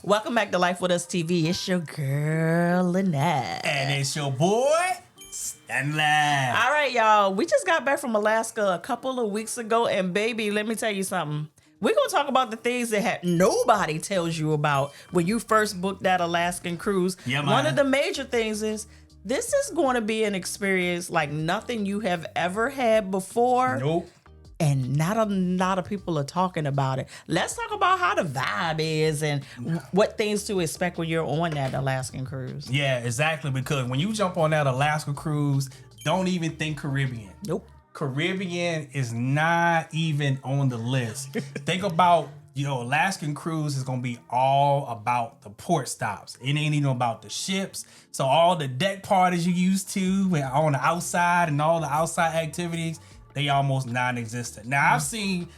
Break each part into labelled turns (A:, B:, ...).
A: Welcome back to Life With Us TV. It's your girl, Lynette.
B: And it's your boy, Stanley.
A: All right, y'all. We just got back from Alaska a couple of weeks ago. And baby, let me tell you something. We're going to talk about the things that nobody tells you about when you first booked that Alaskan cruise.
B: Yeah, man.
A: One of the major things is this is going to be an experience like nothing you have ever had before.
B: Nope.
A: And not a lot of people are talking about it. Let's talk about how the vibe is and what things to expect when you're on that Alaskan cruise.
B: Yeah, exactly. Because when you jump on that Alaska cruise, don't even think Caribbean.
A: Nope.
B: Caribbean is not even on the list. Think about, Alaskan cruise is going to be all about the port stops. It ain't even about the ships. So all the deck parties you used to on the outside and all the outside activities, they almost non-existent. Now,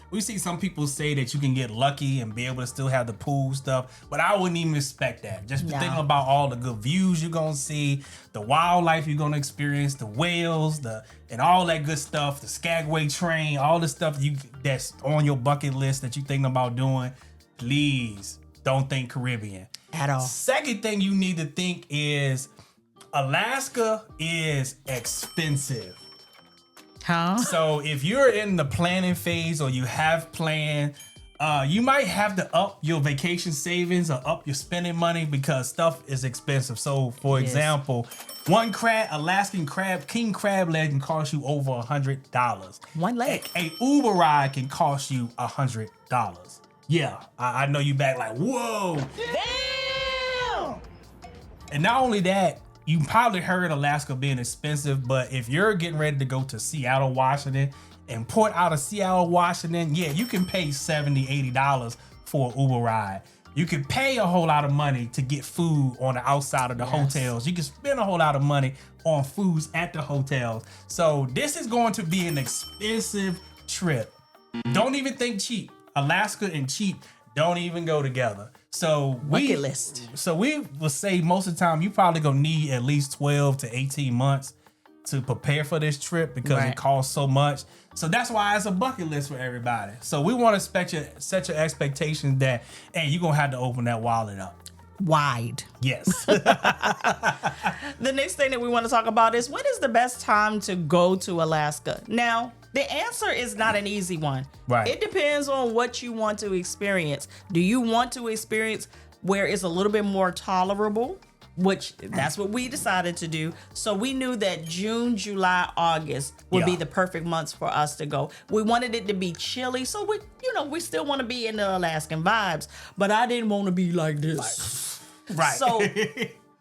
B: we see some people say that you can get lucky and be able to still have the pool stuff, but I wouldn't even expect that. Just thinking about all the good views you're gonna see, the wildlife you're gonna experience, the whales, and all that good stuff, the Skagway train, all the stuff that's on your bucket list that you're thinking about doing, please don't think Caribbean.
A: At all.
B: Second thing you need to think is Alaska is expensive.
A: Huh?
B: So if you're in the planning phase or you have planned, you might have to up your vacation savings or up your spending money because stuff is expensive. So for example, one Alaskan king crab leg can cost you over $100.
A: One leg.
B: A Uber ride can cost you $100. Yeah, I know you back like, whoa.
A: Damn!
B: And not only that, you probably heard Alaska being expensive, but if you're getting ready to go to Seattle, Washington, and port out of Seattle, Washington, yeah, you can pay $70, $80 for an Uber ride. You can pay a whole lot of money to get food on the outside of the hotels. You can spend a whole lot of money on foods at the hotels. So this is going to be an expensive trip. Don't even think cheap. Alaska and cheap don't even go together. So
A: bucket list.
B: So we will say most of the time you probably gonna need at least 12 to 18 months to prepare for this trip because it costs so much. So that's why it's a bucket list for everybody. So we want to set your expectations that, hey, you're gonna have to open that wallet up.
A: Wide.
B: Yes.
A: The next thing that we want to talk about is when is the best time to go to Alaska? Now, the answer is not an easy one.
B: Right.
A: It depends on what you want to experience. Do you want to experience where it's a little bit more tolerable? Which that's what we decided to do. So we knew that June, July, August would be the perfect months for us to go. We wanted it to be chilly. So we still want to be in the Alaskan vibes, but I didn't want to be like this.
B: Right.
A: So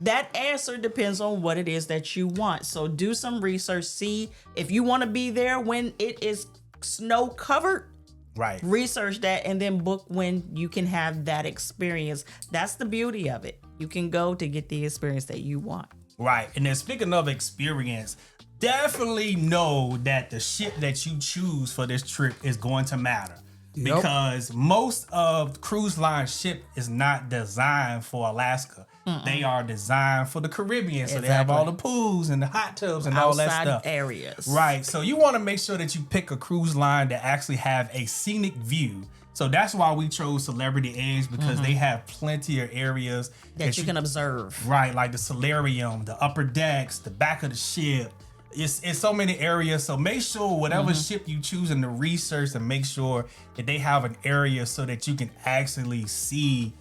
A: that answer depends on what it is that you want. So do some research. See if you want to be there when it is snow covered.
B: Right.
A: Research that and then book when you can have that experience. That's the beauty of it. You can go to get the experience that you want.
B: Right. And then speaking of experience, definitely know that the ship that you choose for this trip is going to matter.
A: Yep.
B: Because most of cruise line ship is not designed for Alaska. They are designed for the Caribbean. So they have all the pools and the hot tubs and all that stuff.
A: Outside areas.
B: Right. So you want to make sure that you pick a cruise line that actually have a scenic view. So that's why we chose Celebrity Edge because they have plenty of areas
A: that you can observe.
B: Right, like the solarium, the upper decks, the back of the ship. It's so many areas. So make sure whatever ship you choose in the research and make sure that they have an area so that you can actually see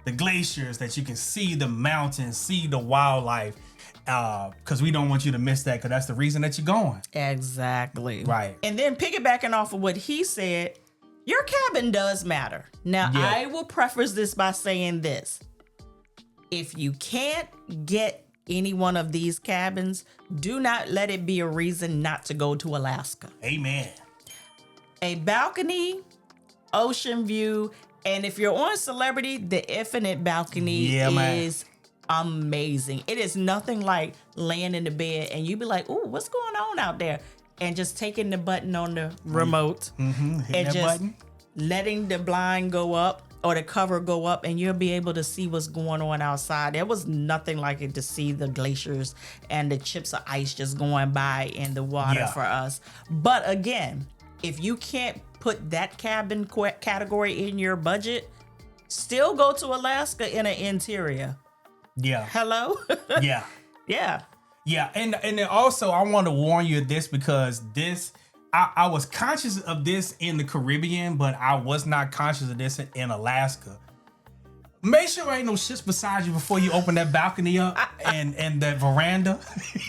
B: the glaciers, that you can see the mountains, see the wildlife. Because we don't want you to miss that because that's the reason that you're going.
A: Exactly.
B: Right.
A: And then piggybacking off of what he said, your cabin does matter. Now, I will preface this by saying this. If you can't get any one of these cabins, do not let it be a reason not to go to Alaska.
B: Amen.
A: A balcony, ocean view, and if you're on Celebrity, the infinite balcony is amazing. It is nothing like laying in the bed and you be like, ooh, what's going on out there? And just taking the button on the remote and just letting the blind go up or the cover go up and you'll be able to see what's going on outside. There was nothing like it to see the glaciers and the chips of ice just going by in the water for us. But again, if you can't put that cabin category in your budget, Still go to Alaska in an interior.
B: Yeah.
A: Hello?
B: Yeah.
A: Yeah.
B: Yeah. And then also I want to warn you of this because I was conscious of this in the Caribbean, but I was not conscious of this in Alaska. Make sure there ain't no shits beside you before you open that balcony up and that veranda.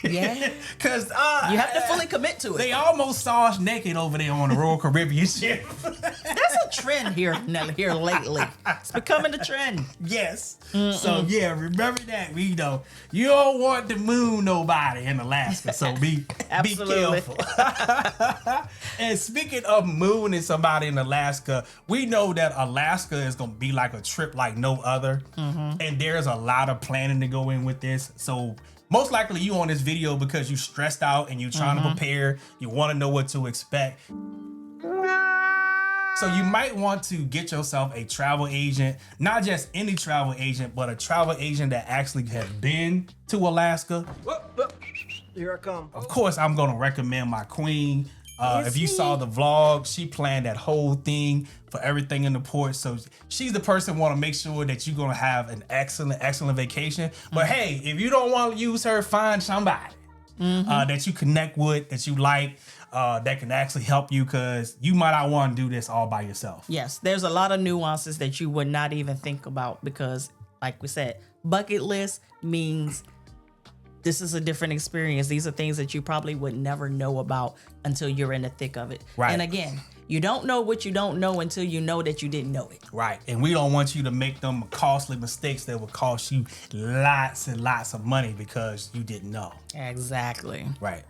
A: Yeah.
B: Because
A: you have to fully commit to it.
B: They almost saw us naked over there on the Royal Caribbean ship.
A: That's a trend here lately. It's becoming a trend.
B: Yes. So yeah, remember that. You don't want to moon nobody in Alaska. So be careful. And speaking of mooning somebody in Alaska, we know that Alaska is gonna be like a trip like no other. And there's a lot of planning to go in with this. So most likely you on this video because you stressed out and you're trying to prepare. You want to know what to expect. So you might want to get yourself a travel agent, not just any travel agent, but a travel agent that actually has been to Alaska.
C: Here I come.
B: Of course, I'm going to recommend my queen. If you saw the vlog, she planned that whole thing for everything in the port. So she's the person want to make sure that you're going to have an excellent vacation. But hey, if you don't want to use her, find somebody that you connect with, that you like, that can actually help you, because you might not want to do this all by yourself.
A: Yes, there's a lot of nuances that you would not even think about because, like we said, bucket list means this is a different experience. These are things that you probably would never know about until you're in the thick of it.
B: Right.
A: And again, you don't know what you don't know until you know that you didn't know it.
B: Right. And we don't want you to make them costly mistakes that will cost you lots and lots of money because you didn't know.
A: Exactly.
B: Right.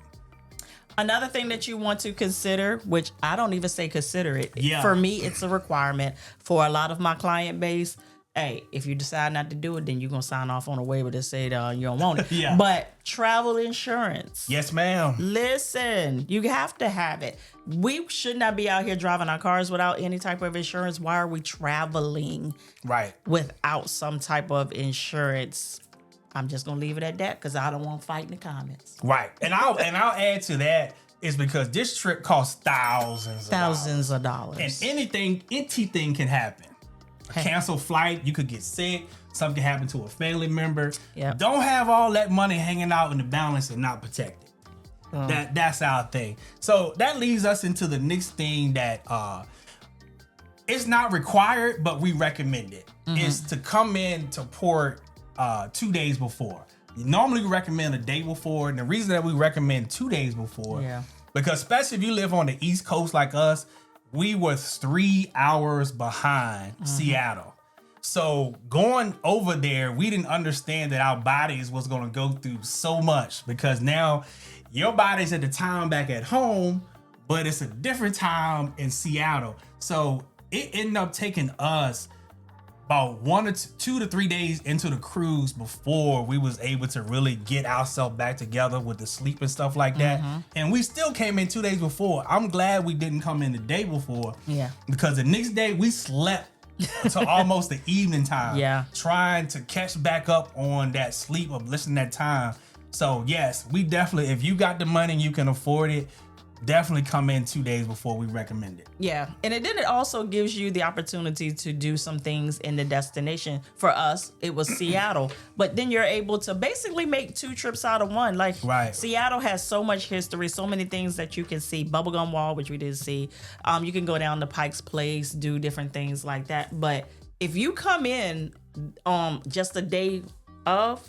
A: Another thing that you want to consider, which I don't even say consider it.
B: Yeah.
A: For me, it's a requirement for a lot of my client base. Hey, if you decide not to do it, then you're going to sign off on a waiver that said you don't want it.
B: Yeah.
A: But travel insurance.
B: Yes, ma'am.
A: Listen, you have to have it. We should not be out here driving our cars without any type of insurance. Why are we traveling without some type of insurance? I'm just going to leave it at that because I don't want to fight in the comments.
B: Right. And I'll add to that is because this trip costs thousands of dollars. And anything can happen. Cancel flight, you could get sick, something can happen to a family member.
A: Yep.
B: Don't have all that money hanging out in the balance and not protected. That's our thing. So that leads us into the next thing that it's not required, but we recommend it. Is to come in to port 2 days before. Normally we recommend a day before, and the reason that we recommend 2 days before, because especially if you live on the East Coast like us, we were 3 hours behind Seattle. So going over there, we didn't understand that our bodies was going to go through so much, because now your body's at the time back at home, but it's a different time in Seattle. So it ended up taking us about 2 to 3 days into the cruise before we was able to really get ourselves back together with the sleep and stuff like that. And we still came in 2 days before. I'm glad we didn't come in the day before.
A: Yeah.
B: Because the next day we slept until almost the evening time.
A: Yeah.
B: Trying to catch back up on that sleep of listening that time. So yes, we definitely, if you got the money and you can afford it, definitely come in 2 days before we recommend it.
A: Yeah. And then it also gives you the opportunity to do some things in the destination. For us, it was Seattle. But then you're able to basically make 2 trips out of one. Like Seattle has so much history, so many things that you can see. Bubblegum Wall, which we did see. You can go down to Pike's Place, do different things like that. But if you come in just a day of,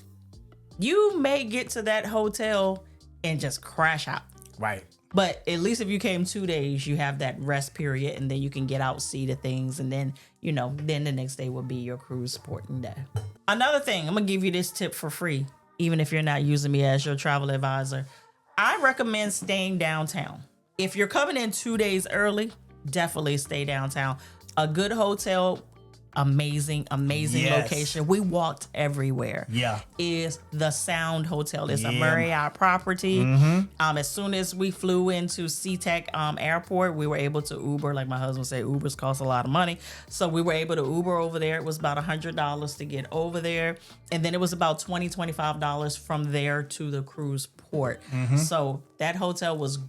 A: you may get to that hotel and just crash out.
B: Right.
A: But at least if you came 2 days, you have that rest period, and then you can get out, see the things, and then, then the next day will be your cruise porting day. Another thing, I'm going to give you this tip for free, even if you're not using me as your travel advisor. I recommend staying downtown. If you're coming in 2 days early, definitely stay downtown. A good hotel, amazing location. We walked everywhere.
B: Yeah.
A: Is the Sound Hotel. It's a Marriott property. As soon as we flew into SeaTac Airport, we were able to Uber. Like my husband said, Ubers cost a lot of money. So we were able to Uber over there. It was about $100 to get over there. And then it was about $20, $25 from there to the cruise port. So that hotel was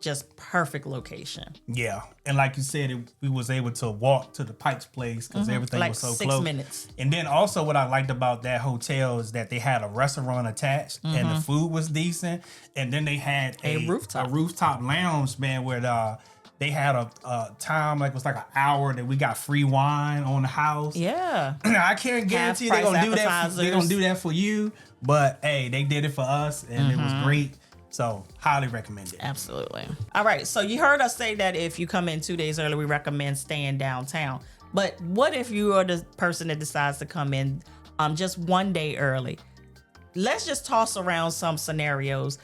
A: just perfect location.
B: Yeah. And like you said, we was able to walk to the Pike's place because everything
A: Like
B: was so
A: 6
B: close.
A: minutes.
B: And then also what I liked about that hotel is that they had a restaurant attached and the food was decent. And then they had a rooftop lounge, man, where they had a time, like it was like an hour that we got free wine on the house.
A: Yeah.
B: I can't guarantee they're gonna do that. They're gonna do that for you, but hey, they did it for us, and it was great. So highly recommend it.
A: Absolutely. All right. So you heard us say that if you come in 2 days early, we recommend staying downtown. But what if you are the person that decides to come in just 1 day early? Let's just toss around some scenarios.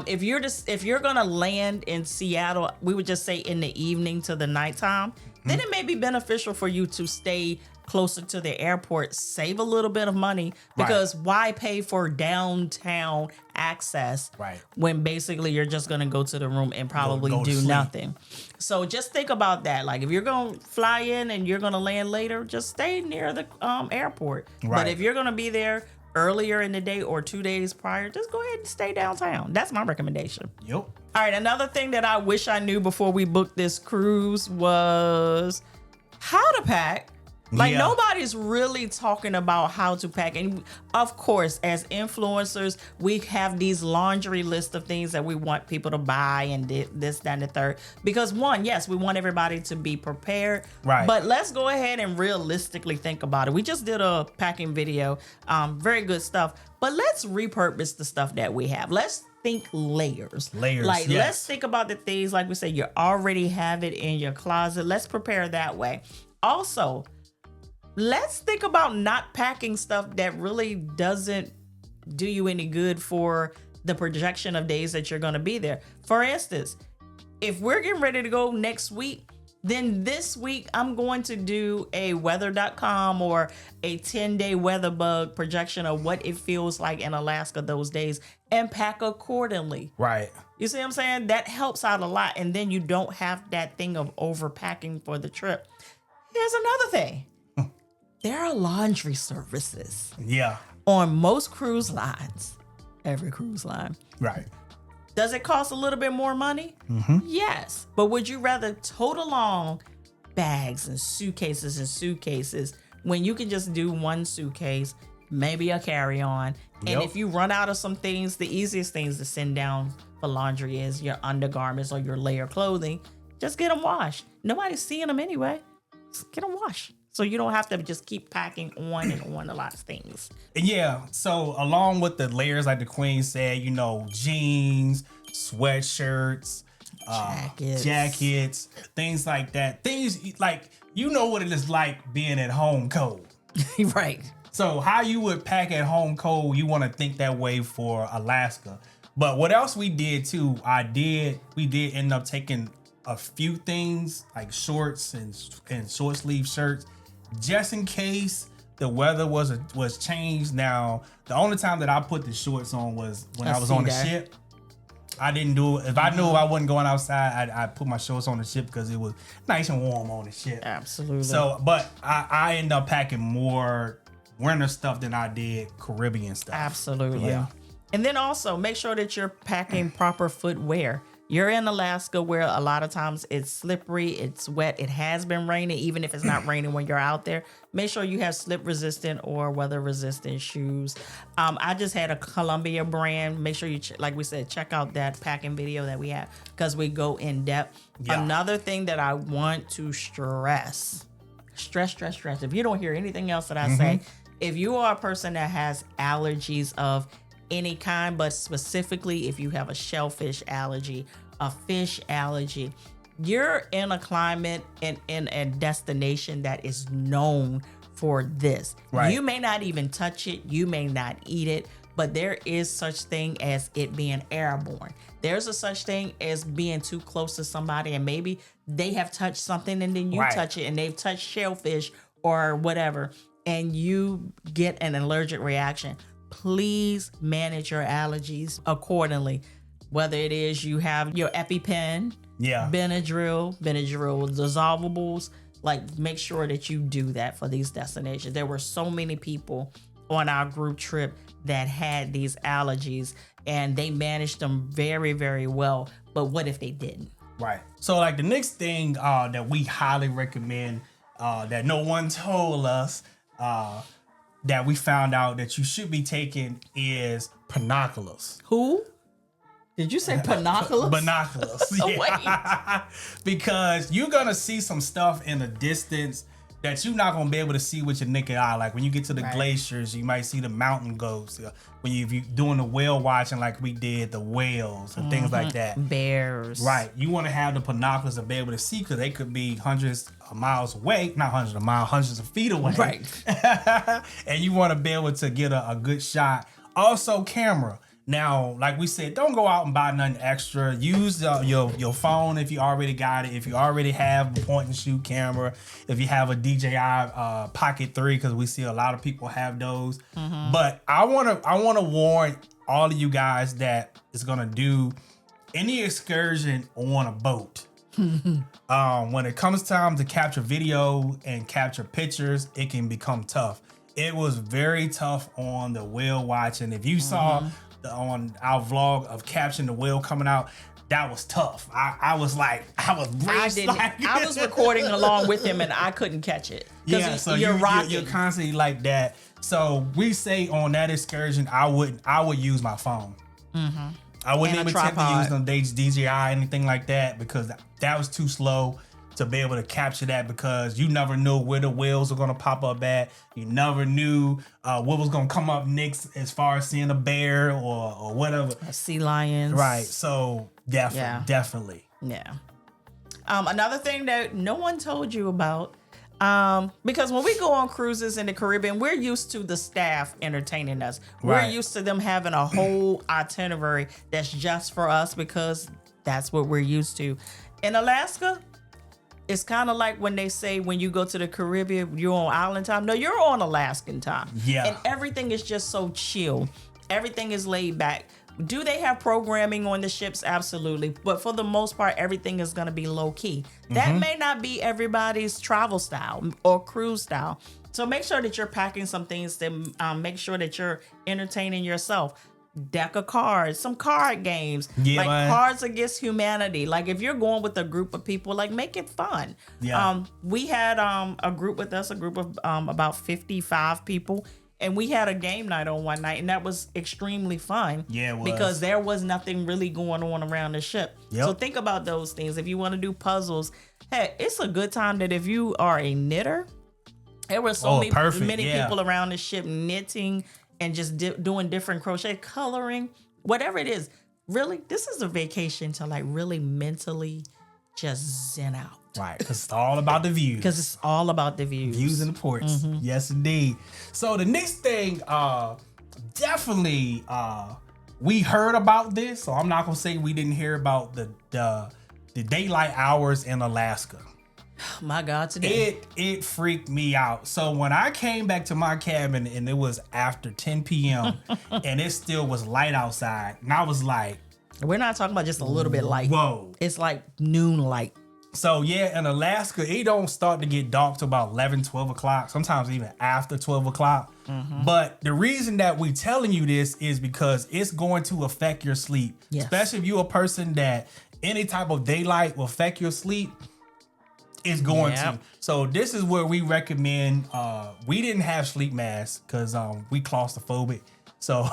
A: If you're gonna land in Seattle, we would just say in the evening to the nighttime, then it may be beneficial for you to stay closer to the airport, save a little bit of money, because why pay for downtown access when basically you're just gonna go to the room and probably do nothing. So just think about that. Like if you're gonna fly in and you're gonna land later, just stay near the airport. But if you're gonna be there earlier in the day or 2 days prior, just go ahead and stay downtown. That's my recommendation.
B: Yep.
A: All right, another thing that I wish I knew before we booked this cruise was how to pack. Like nobody's really talking about how to pack. And of course, as influencers, we have these laundry lists of things that we want people to buy and this, that, and the third. Because one, yes, we want everybody to be prepared.
B: Right.
A: But let's go ahead and realistically think about it. We just did a packing video. Very good stuff. But let's repurpose the stuff that we have. Let's think layers. Like let's think about the things, like we said, you already have it in your closet. Let's prepare that way. Also, let's think about not packing stuff that really doesn't do you any good for the projection of days that you're going to be there. For instance, if we're getting ready to go next week, then this week I'm going to do a weather.com or a 10-day weather bug projection of what it feels like in Alaska those days and pack accordingly.
B: Right.
A: You see what I'm saying? That helps out a lot. And then you don't have that thing of overpacking for the trip. Here's another thing. There are laundry services.
B: Yeah.
A: On most cruise lines. Every cruise line.
B: Right.
A: Does it cost a little bit more money? Yes. But would you rather tote along bags and suitcases when you can just do one suitcase, maybe a carry-on? And if you run out of some things, the easiest things to send down for laundry is your undergarments or your layer clothing. Just get them washed. Nobody's seeing them anyway. Just get them washed. So you don't have to just keep packing on and on a lot of things.
B: Yeah. So along with the layers, like the Queen said, jeans, sweatshirts, jackets, things like that. Things like, what it is like being at home cold.
A: Right.
B: So how you would pack at home cold, you want to think that way for Alaska. But what else we did too, we did end up taking a few things like shorts and short sleeve shirts, just in case the weather was changed. Now, the only time that I put the shorts on was when I was on the ship. I didn't do it. If I knew I wasn't going outside, I put my shorts on the ship because it was nice and warm on the ship.
A: Absolutely.
B: So, but I ended up packing more winter stuff than I did Caribbean stuff.
A: Absolutely.
B: Yeah.
A: And then also make sure that you're packing proper footwear. You're in Alaska where a lot of times it's slippery, it's wet, it has been raining, even if it's not raining when you're out there. Make sure you have slip resistant or weather resistant shoes. I just had a Columbia brand. Make sure you, like we said, check out that packing video that we have because we go in depth. Yeah. Another thing that I want to stress. If you don't hear anything else that I say, if you are a person that has allergies of any kind, but specifically if you have a shellfish allergy, a fish allergy, you're in a climate and in a destination that is known for this. Right. You may not even touch it, you may not eat it, but there is such thing as it being airborne. There's a such thing as being too close to somebody and maybe they have touched something and then you touch it and they've touched shellfish or whatever and you get an allergic reaction. Please manage your allergies accordingly. Whether it is you have your EpiPen, Benadryl dissolvables, like make sure that you do that for these destinations. There were so many people on our group trip that had these allergies, and they managed them very, very well. But what if they didn't?
B: Right. So like the next thing that we highly recommend that no one told us that we found out that you should be taking is binoculars.
A: Who? Did you say binoculars?
B: Binoculars.
A: Wait.
B: Because you're going to see some stuff in the distance that you're not going to be able to see with your naked eye. Like when you get to the glaciers, you might see the mountain goats. When you're doing the whale watching like we did, the whales and things like that.
A: Bears.
B: Right. You want to have the binoculars to be able to see because they could be hundreds of miles away. Not hundreds of miles, hundreds of feet away.
A: Right.
B: And you want to be able to get a good shot. Also, camera. Now, like we said, don't go out and buy nothing extra. Use your phone if you already got it. If you already have a point and shoot camera. If you have a DJI Pocket 3, because we see a lot of people have those. But I wanna warn all of you guys that is gonna do any excursion on a boat. When it comes time to capture video and capture pictures, it can become tough. It was very tough on the whale watching. If you saw on our vlog of capturing the whale coming out, that was tough. I was
A: I was recording along with him and I couldn't catch it.
B: Yeah, so you're constantly like that. So we say on that excursion, I would use my phone. I wouldn't even attempt to use no DJI anything like that because that was too slow to be able to capture that because you never knew where the whales were going to pop up at. You never knew what was going to come up next as far as seeing a bear or whatever.
A: Sea lions.
B: Right. So definitely.
A: Yeah. Another thing that no one told you about, because when we go on cruises in the Caribbean, we're used to the staff entertaining us. We're used to them having a whole itinerary that's just for us because that's what we're used to. In Alaska, it's kind of like when they say when you go to the Caribbean, you're on island time. No, you're on Alaskan time.
B: Yeah.
A: And everything is just so chill. Everything is laid back. Do they have programming on the ships? Absolutely. But for the most part, everything is going to be low key. That may not be everybody's travel style or cruise style. So make sure that you're packing some things to make sure that you're entertaining yourself. Deck of cards, some card games, Cards Against Humanity. Like if you're going with a group of people, like make it fun. Yeah. We had a group with us, a group of about 55 people, and we had a game night on one night, and that was extremely fun. Yeah, it was. Because there was nothing really going on around the ship. Yep. So think about those things. If you want to do puzzles, hey, it's a good time that if you are a knitter, there were so many people around the ship knitting and just doing different crochet, coloring, whatever it is. Really, this is a vacation to like really mentally just zen out.
B: Right, because it's all about the views.
A: Because it's all about the views.
B: Views and the ports. Yes, indeed. So the next thing, definitely, we heard about this. So I'm not going to say we didn't hear about the daylight hours in Alaska.
A: My God, today.
B: It freaked me out. So when I came back to my cabin and it was after 10 p.m. and it still was light outside, and I was like,
A: we're not talking about just a little bit light.
B: Whoa.
A: It's like noon light.
B: So yeah, in Alaska, it don't start to get dark till about 11, 12 o'clock, sometimes even after 12 o'clock. But the reason that we telling you this is because it's going to affect your sleep. Yes. Especially if you're a person that any type of daylight will affect your sleep. It's going to. So this is where we recommend, we didn't have sleep masks because we claustrophobic. So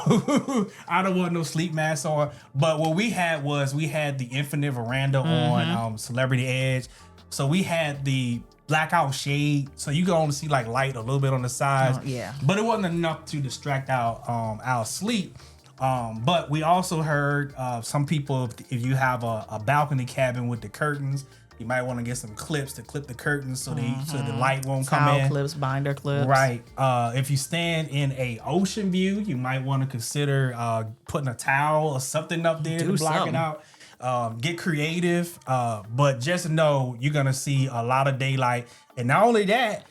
B: I don't want no sleep mask on. But what we had was we had the infinite veranda on Celebrity Edge. So we had the blackout shade. So you can only see like light a little bit on the sides. But it wasn't enough to distract our sleep. But we also heard some people, if you have a balcony cabin with the curtains, you might want to get some clips to clip the curtains so the light won't come in.
A: Towel clips, binder clips.
B: Right. If you stand in a ocean view, you might want to consider putting a towel or something up there to block it out. Get creative. But just know you're going to see a lot of daylight. And not only that,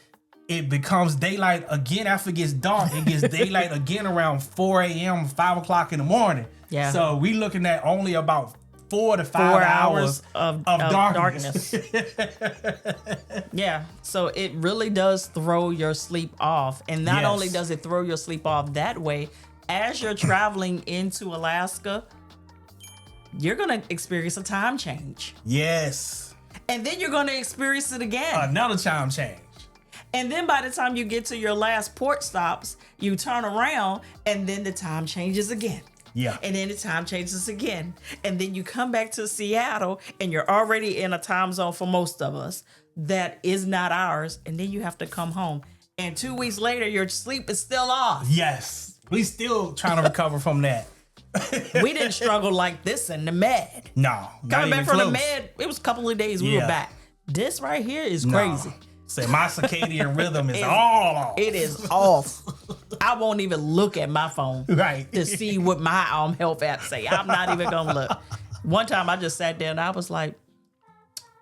B: it becomes daylight again after it gets dark. It gets daylight again around 4 a.m., 5 o'clock in the morning. Yeah. So we looking at only about 4 to 5 hours
A: of
B: darkness.
A: Yeah, so it really does throw your sleep off. And not only does it throw your sleep off that way, as you're traveling into Alaska, you're going to experience a time change.
B: Yes.
A: And then you're going to experience it again.
B: Another time change.
A: And then by the time you get to your last port stops, you turn around and then the time changes again.
B: Yeah.
A: And then the time changes again. And then you come back to Seattle and you're already in a time zone for most of us that is not ours. And then you have to come home. And 2 weeks later, your sleep is still off.
B: Yes. We still trying to recover from that.
A: We didn't struggle like this in the med.
B: No.
A: Coming back from the med, it was a couple of days we were back. This right here is crazy.
B: Say my circadian rhythm is all off.
A: It is off. I won't even look at my phone to see what my health app say. I'm not even gonna look. One time I just sat there and I was like,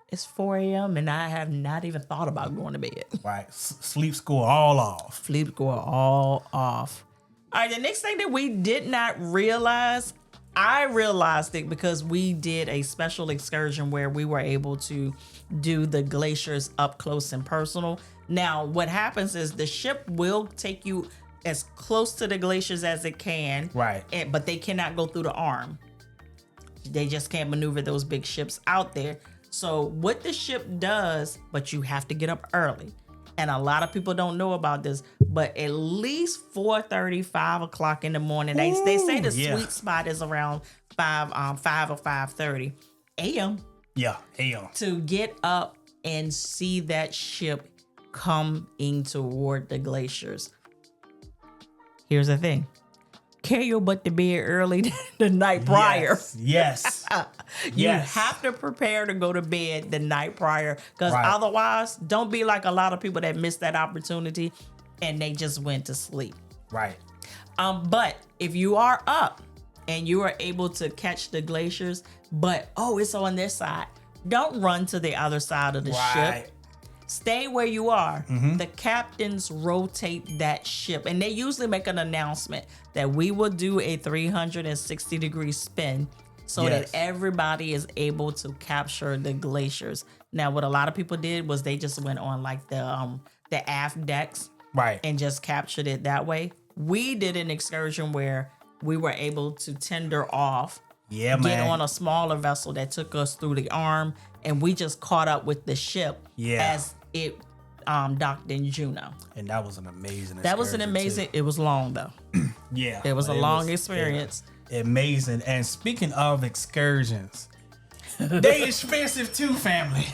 A: it's 4 a.m. and I have not even thought about going to bed.
B: Right. Sleep score all off.
A: Sleep score all off. All right, the next thing that we did not realize, I realized it because we did a special excursion where we were able to do the glaciers up close and personal. Now, what happens is the ship will take you as close to the glaciers as it can.
B: Right.
A: But they cannot go through the arm. They just can't maneuver those big ships out there. So what the ship does, but you have to get up early. And a lot of people don't know about this, but at least 4:30, 5 o'clock in the morning. They say the sweet spot is around 5 or 5:30 a.m.
B: Yeah, a.m.
A: to get up and see that ship coming toward the glaciers. Here's the thing. Carry your butt to bed early the night prior.
B: Yes.
A: You have to prepare to go to bed the night prior, because otherwise, don't be like a lot of people that missed that opportunity and they just went to sleep.
B: Right.
A: But if you are up and you are able to catch the glaciers, but it's on this side, don't run to the other side of the ship. Stay where you are. Mm-hmm. The captains rotate that ship, and they usually make an announcement that we will do a 360-degree spin so that everybody is able to capture the glaciers. Now, what a lot of people did was they just went on like the aft decks, and just captured it that way. We did an excursion where we were able to tender off, get on a smaller vessel that took us through the arm, and we just caught up with the ship as it docked in Juneau.
B: And that was an amazing excursion.
A: That was an amazing, it was long though. It was a long experience.
B: Amazing. And speaking of excursions, they expensive too, family.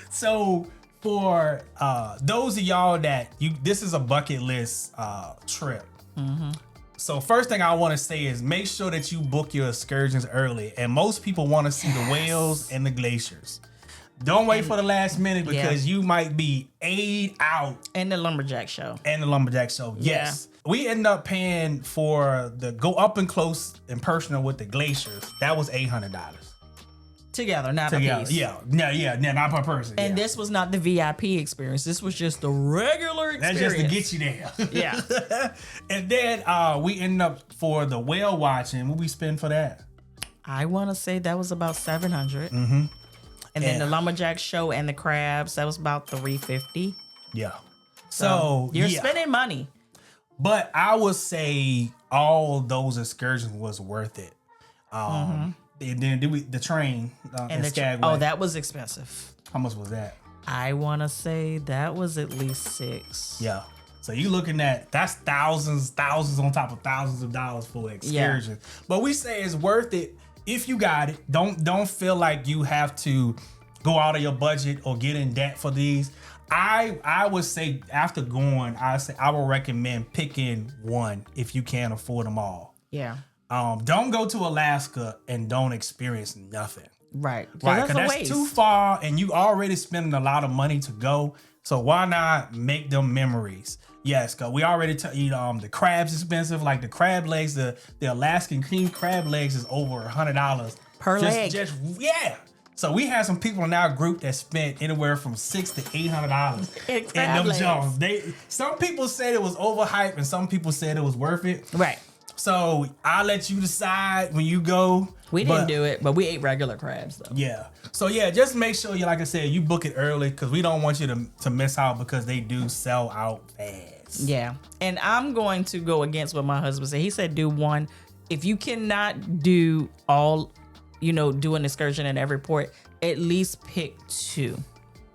B: So for those of y'all that this is a bucket list trip. Mm-hmm. So first thing I want to say is make sure that you book your excursions early. And most people want to see the whales and the glaciers. Don't wait for the last minute because you might be 8 out.
A: And the lumberjack show.
B: Yes. We end up paying for the go up and close and personal with the glaciers. That was $800.
A: Together, not a piece.
B: Yeah, not per person.
A: And this was not the VIP experience. This was just the regular experience.
B: That's just to get you there.
A: Yeah.
B: And then we end up for the whale watching. What we spend for that?
A: I want to say that was about $700. Mm-hmm. And then the lumberjack show and the crabs, that was about $350.
B: Yeah. So
A: you're spending money.
B: But I would say all those excursions was worth it. And then the train and the Skagway.
A: That was expensive.
B: How much was that?
A: I want to say that was at least $600.
B: Yeah. So you looking at, that's thousands on top of thousands of dollars for excursions. Yeah. But we say it's worth it if you got it. Don't feel like you have to go out of your budget or get in debt for these. I would say after going, I would recommend picking one if you can't afford them all.
A: Yeah.
B: Don't go to Alaska and don't experience nothing.
A: Right.
B: Because that's too far and you already spending a lot of money to go. So why not make them memories? Yes, because we already the crabs expensive. Like the crab legs, the Alaskan king crab legs is over $100
A: per leg.
B: So we had some people in our group that spent anywhere from $600 to $800 in them jumps. Some people said it was overhyped and some people said it was worth it.
A: Right.
B: So I'll let you decide when you go.
A: We didn't do it, but we ate regular crabs though.
B: Yeah. So yeah, just make sure you, like I said, you book it early because we don't want you to miss out because they do sell out fast.
A: Yeah. And I'm going to go against what my husband said. He said do one. If you cannot do all, do an excursion in every port, at least pick 2.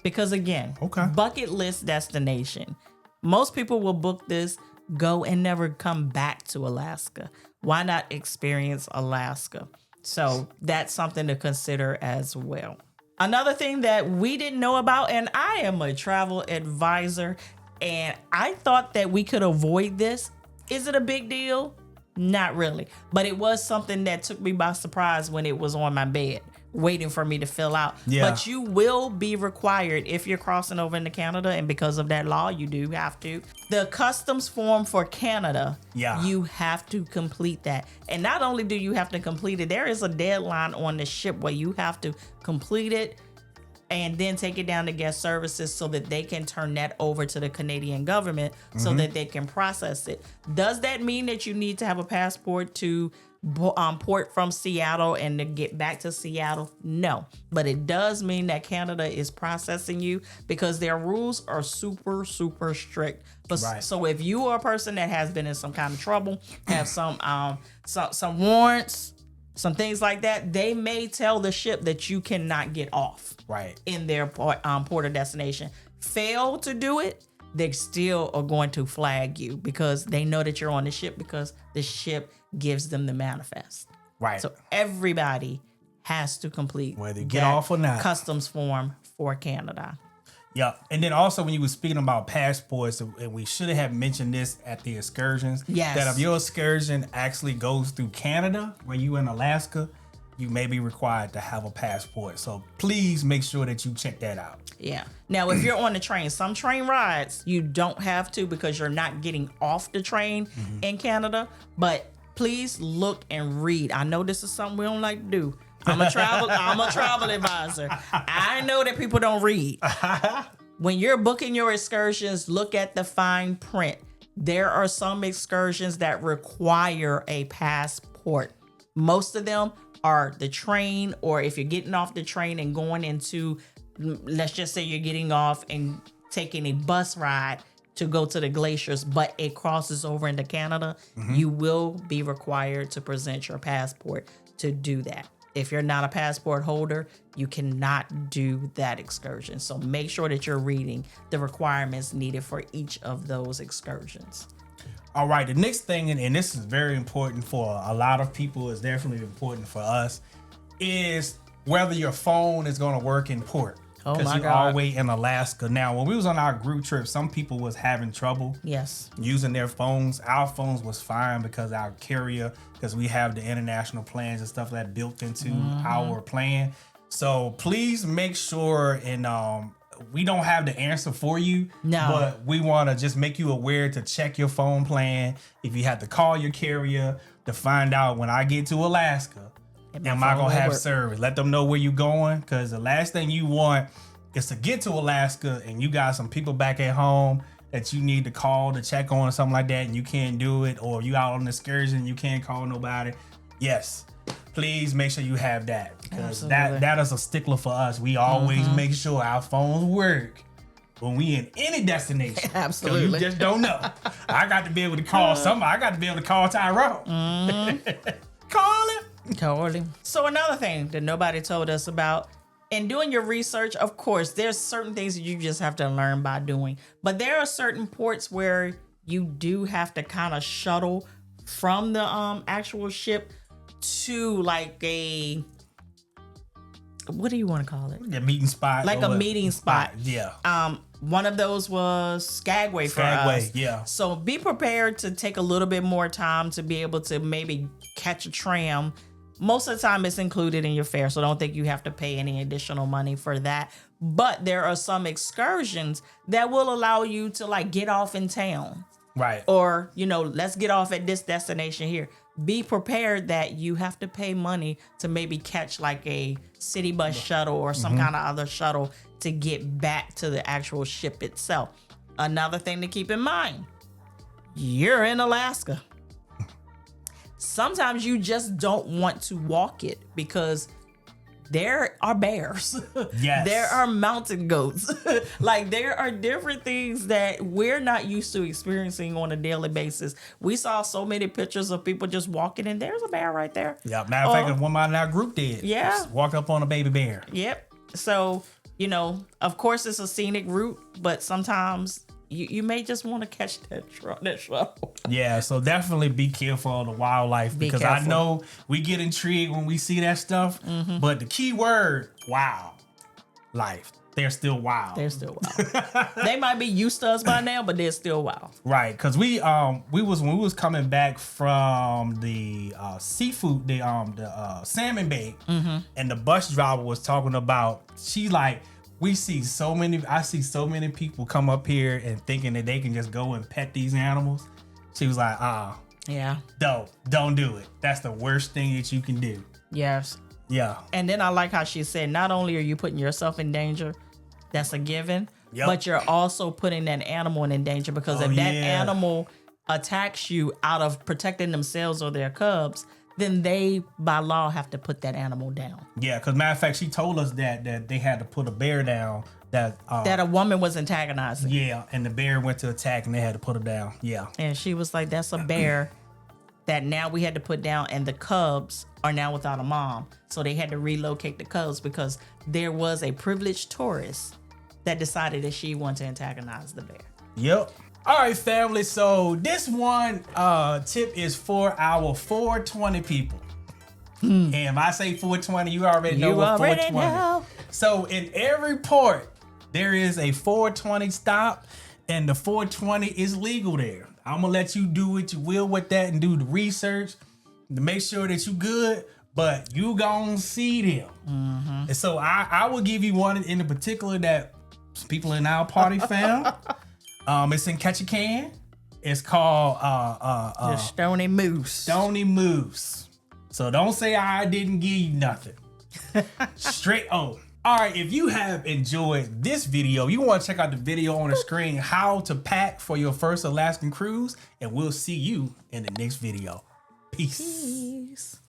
A: Because again, bucket list destination. Most people will book this, go and never come back to Alaska. Why not experience Alaska? So that's something to consider as well. Another thing that we didn't know about, and I am a travel advisor, and I thought that we could avoid this. Is it a big deal? Not really. But it was something that took me by surprise when it was on my bed, waiting for me to fill out.
B: Yeah.
A: But you will be required if you're crossing over into Canada, and because of that law, you do have to. The customs form for Canada, you have to complete that. And not only do you have to complete it, there is a deadline on the ship where you have to complete it and then take it down to guest services so that they can turn that over to the Canadian government so that they can process it. Does that mean that you need to have a passport to port from Seattle and to get back to Seattle? No, but it does mean that Canada is processing you because their rules are super, super strict. But so if you are a person that has been in some kind of trouble, have some warrants, some things like that, they may tell the ship that you cannot get off in their port of destination. Fail to do it, they still are going to flag you because they know that you're on the ship because the ship gives them the manifest. So everybody has to complete
B: whether you get off or not
A: customs form for Canada.
B: Yeah, and then also when you were speaking about passports, and we should have mentioned this at the excursions, that if your excursion actually goes through Canada, when you in Alaska, you may be required to have a passport. So please make sure that you check that out.
A: Yeah. Now, if you're on the train, some train rides, you don't have to because you're not getting off the train in Canada, but please look and read. I know this is something we don't like to do. I'm a travel advisor. I know that people don't read. When you're booking your excursions, look at the fine print. There are some excursions that require a passport. Most of them are the train, or if you're getting off the train and going into, let's just say you're getting off and taking a bus ride to go to the glaciers, but it crosses over into Canada, you will be required to present your passport to do that. If you're not a passport holder, you cannot do that excursion. So make sure that you're reading the requirements needed for each of those excursions.
B: All right, the next thing, and this is very important for a lot of people, is definitely important for us, is whether your phone is going to work in port.
A: Oh my God.
B: Because you're all the way in Alaska. Now, when we was on our group trip, some people was having trouble using their phones. Our phones was fine because our carrier, because we have the international plans and stuff like that built into our plan. So please make sure, and we don't have the answer for you, but we want to just make you aware to check your phone plan. If you have to call your carrier to find out, when I get to Alaska, am I gonna have service? Let them know where you're going, because the last thing you want is to get to Alaska and you got some people back at home that you need to call to check on or something like that, and you can't do it, or you out on an excursion and you can't call nobody. Yes, please make sure you have that, because that is a stickler for us. We always make sure our phones work when we in any destination.
A: Absolutely.
B: You just don't know. I got to be able to call somebody. I got to be able to call Tyrone. Call him.
A: So another thing that nobody told us about, in doing your research, of course, there's certain things that you just have to learn by doing. But there are certain ports where you do have to kind of shuttle from the actual ship to like a, what do you want to call it?
B: A meeting spot.
A: Like a meeting spot.
B: Yeah.
A: One of those was Skagway for us.
B: Yeah.
A: So be prepared to take a little bit more time to be able to maybe catch a tram. Most of the time it's included in your fare, so don't think you have to pay any additional money for that. But there are some excursions that will allow you to like get off in town.
B: Right.
A: Or, let's get off at this destination here. Be prepared that you have to pay money to maybe catch like a city bus shuttle or some kind of other shuttle to get back to the actual ship itself. Another thing to keep in mind, you're in Alaska. sometimes you just don't want to walk it because there are bears.
B: Yes.
A: There are mountain goats. Like, there are different things that we're not used to experiencing on a daily basis. We saw so many pictures of people just walking, and there's a bear right there.
B: Yeah, matter of fact, one of our group did.
A: Yeah.
B: Just walked up on a baby bear.
A: Yep. So, you know, of course it's a scenic route, but sometimes you may just want to catch that shuttle.
B: Yeah, so definitely be careful of the wildlife because I know we get intrigued when we see that stuff, but the key word, wow, life. They're still wild.
A: They're still wild. They might be used to us by now, but they're still wild.
B: Right, because when we was coming back from the seafood, the salmon bait, and the bus driver was talking about, she's like, I see so many people come up here and thinking that they can just go and pet these animals. She was like,
A: yeah,
B: don't do it. That's the worst thing that you can do.
A: Yes.
B: Yeah.
A: And then I like how she said, not only are you putting yourself in danger, that's a given, but you're also putting that animal in danger because if that animal attacks you out of protecting themselves or their cubs, then they, by law, have to put that animal down.
B: Yeah, because matter of fact, she told us that they had to put a bear down that
A: a woman was antagonizing.
B: Yeah, and the bear went to attack and they had to put her down. Yeah.
A: And she was like, that's a bear that now we had to put down, and the cubs are now without a mom. So they had to relocate the cubs because there was a privileged tourist that decided that she wanted to antagonize the bear.
B: Yep. All right, family. So this one tip is for our 420 people. And if I say 420, you already know what 420 is. So in every port, there is a 420 stop, and the 420 is legal there. I'm going to let you do what you will with that and do the research to make sure that you good, but you gonna see them. And so I will give you one in particular that people in our party found. It's in Ketchikan. It's called
A: the Stony Moose.
B: Stony Moose. So don't say I didn't give you nothing. Straight on. All right, if you have enjoyed this video, you want to check out the video on the screen, how to pack for your first Alaskan cruise, and we'll see you in the next video. Peace.